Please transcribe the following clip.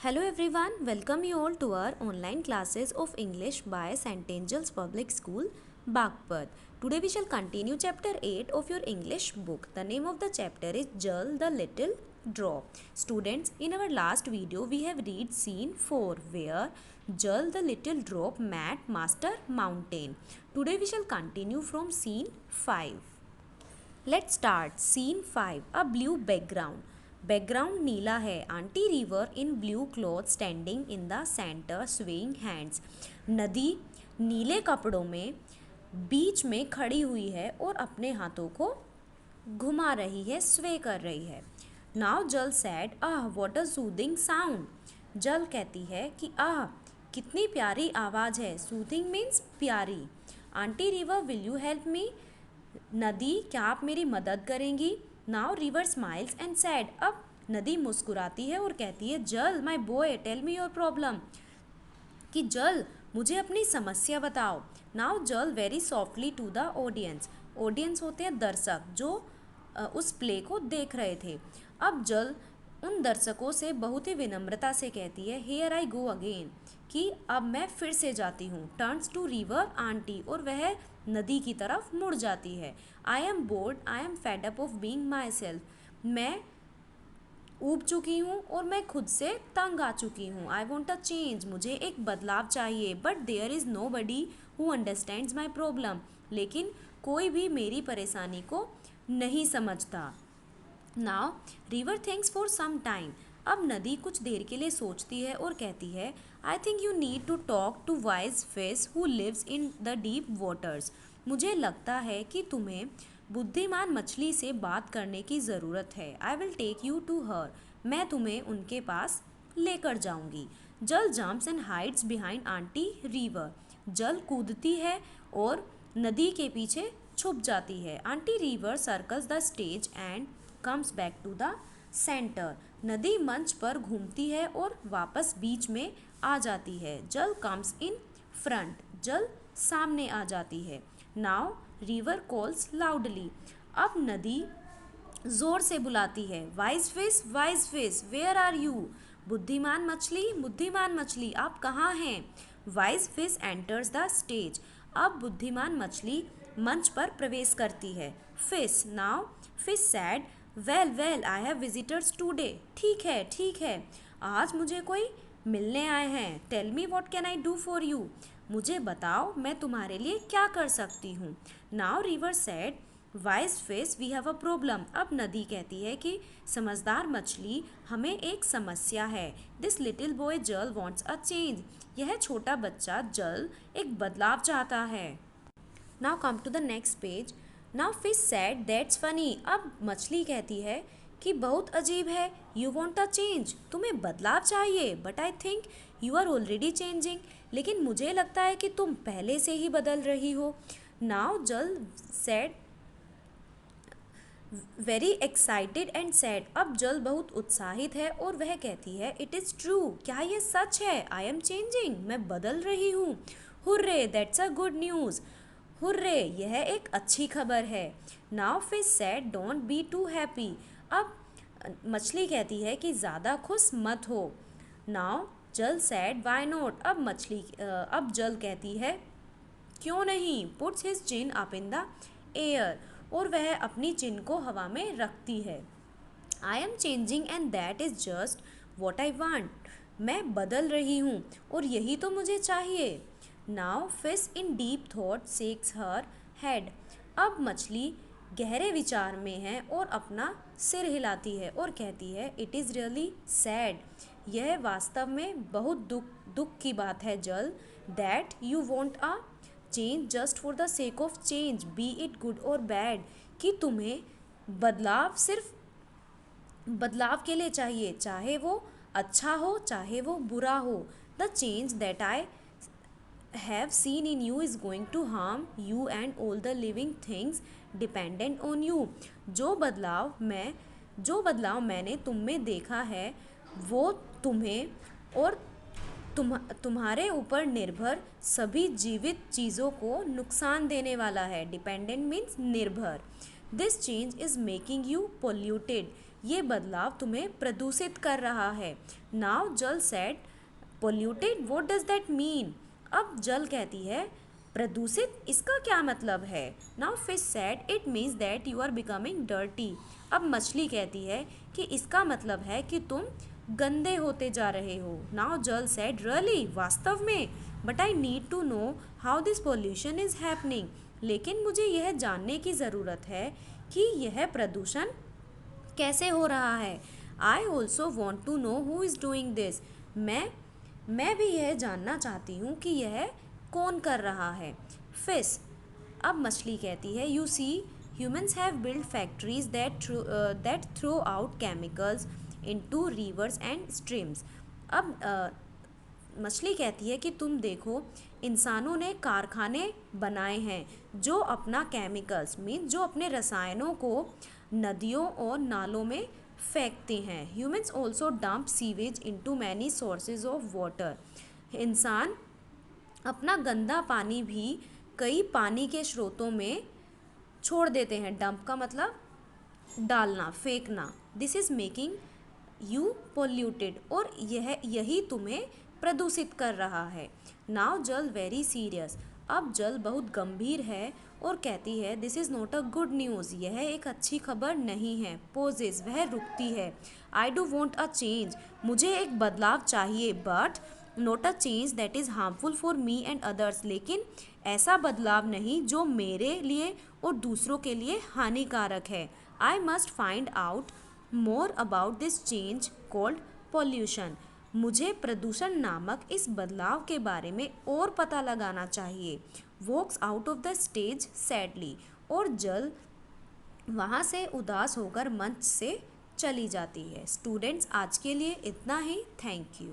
Hello everyone, welcome you all to our online classes of English by St. Angel's Public School, Bagpat. Today we shall continue chapter 8 of your English book. The name of the chapter is Jal the Little Drop. Students, in our last video we have read scene 4 where Jal the Little Drop met Master Mountain. Today we shall continue from scene 5. Let's start. Scene 5. A blue background. Background नीला है. Aunty river in blue cloth standing in the centre swaying hands. नदी नीले कपड़ों में बीच में खड़ी हुई है और अपने हाथों को घुमा रही है, स्वे कर रही है. Now Jal said, ah what a soothing sound. Jal कहती है कि आह कितनी प्यारी आवाज़ है. सूदिंग मीन्स प्यारी. Aunty river will you help me. नदी क्या आप मेरी मदद करेंगी. Now river smiles and said. अब नदी मुस्कुराती है और कहती है Jal my boy tell me your problem. कि जल मुझे अपनी समस्या बताओ. Now Jal very softly to the audience. Audience होते हैं दर्शक जो उस प्ले को देख रहे थे. अब जल उन दर्शकों से बहुत ही विनम्रता से कहती है हेयर आई गो अगेन. कि अब मैं फिर से जाती हूँ. Turns to river aunty. और वह नदी की तरफ मुड़ जाती है. I am bored, I am fed up of being myself. मैं ऊब चुकी हूँ और मैं खुद से तंग आ चुकी हूँ. I want a change. मुझे एक बदलाव चाहिए. But there is nobody who understands my problem. लेकिन कोई भी मेरी परेशानी को नहीं समझता. Now river thinks for some time. अब नदी कुछ देर के लिए सोचती है और कहती है I think you need to talk to wise fish who lives in the deep waters. मुझे लगता है कि तुम्हें बुद्धिमान मछली से बात करने की ज़रूरत है. I will take you to her. मैं तुम्हें उनके पास लेकर जाऊंगी. Jal jumps and hides behind aunty river. Jal कूदती है और नदी के पीछे छुप जाती है. Aunty river circles the stage and comes back to the centre. नदी मंच पर घूमती है और वापस बीच में आ जाती है. जल कम्स इन फ्रंट. जल सामने आ जाती है. Now river calls loudly. अब नदी जोर से बुलाती है wise fish where are you. बुद्धिमान मछली आप कहाँ हैं. Wise fish enters the stage. अब बुद्धिमान मछली मंच पर प्रवेश करती है. Fish now fish said well I have visitors today. ठीक है आज मुझे कोई मिलने आए हैं. Tell me what can I do for you. मुझे बताओ मैं तुम्हारे लिए क्या कर सकती हूँ. Now river said wise fish we have a problem. अब नदी कहती है कि समझदार मछली हमें एक समस्या है. This little boy Jal wants a change. यह छोटा बच्चा जल एक बदलाव चाहता है. Now come to the next page. Now fish said that's funny. अब मछली कहती है कि बहुत अजीब है. You want a change. तुम्हें बदलाव चाहिए. But I think you are already changing. लेकिन मुझे लगता है कि तुम पहले से ही बदल रही हो. Now Jal sad very excited and said. अब जल बहुत उत्साहित है और वह कहती है इट इज़ ट्रू. क्या ये सच है. I am changing. मैं बदल रही हूँ. Hurray that's a good news. Hurray यह एक अच्छी खबर है. Now fish said don't be too happy. अब मछली कहती है कि ज़्यादा खुश मत हो. Now Jal sad why not. अब जल कहती है क्यों नहीं. Puts his chin up in the air. और वह अपनी चिन को हवा में रखती है. I am changing and that is just what I want. मैं बदल रही हूँ और यही तो मुझे चाहिए. Now fish in deep thought shakes her head. अब मछली गहरे विचार में है और अपना सिर हिलाती है और कहती है इट इज़ रियली सैड. यह वास्तव में बहुत दुख की बात है जल. That you want a change just for the sake of change B it good और बैड. कि तुम्हें बदलाव सिर्फ बदलाव के लिए चाहिए, चाहे वो अच्छा हो चाहे वो बुरा हो. The change that I have seen in you is going to harm you and all the living things dependent on you. जो बदलाव मैंने तुम में देखा है वो तुम्हें और तुम्हारे ऊपर निर्भर सभी जीवित चीज़ों को नुकसान देने वाला है. डिपेंडेंट मीन्स निर्भर. This change is making you polluted. ये बदलाव तुम्हें प्रदूषित कर रहा है। Now Jal said polluted, what does that mean? अब जल कहती है प्रदूषित, इसका क्या मतलब है? Now fish said it means that you are becoming dirty. अब मछली कहती है कि इसका मतलब है कि तुम गंदे होते जा रहे हो। नाउ जल सेड रियली, वास्तव में? But I need to know how this pollution is happening, लेकिन मुझे यह जानने की ज़रूरत है कि यह प्रदूषण कैसे हो रहा है। I also want to know who is doing this, मैं भी यह जानना चाहती हूँ कि यह कौन कर रहा है। फिश, अब मछली कहती है you see humans have build factories that throw out chemicals into rivers and streams. अब मछली कहती है कि तुम देखो, इंसानों ने कारखाने बनाए हैं जो अपना केमिकल्स मीन जो अपने रसायनों को नदियों और नालों में फेंकते हैं। Humans also dump sewage into many sources of water. इंसान अपना गंदा पानी भी कई पानी के स्रोतों में छोड़ देते हैं। डंप का मतलब डालना, फेंकना। This is making you polluted, और यही तुम्हें प्रदूषित कर रहा है। नाउ जल वेरी सीरियस, अब जल बहुत गंभीर है और कहती है this is not a good news, यह एक अच्छी खबर नहीं है। पोजेज, वह रुकती है। I do want a change, मुझे एक बदलाव चाहिए, but not a change that is harmful for me and others, लेकिन ऐसा बदलाव नहीं जो मेरे लिए और दूसरों के लिए हानिकारक है। I must find out more about this change called pollution, मुझे प्रदूषण नामक इस बदलाव के बारे में और पता लगाना चाहिए। Walks out of the stage sadly, और जल वहाँ से उदास होकर मंच से चली जाती है। स्टूडेंट्स, आज के लिए इतना ही। Thank you.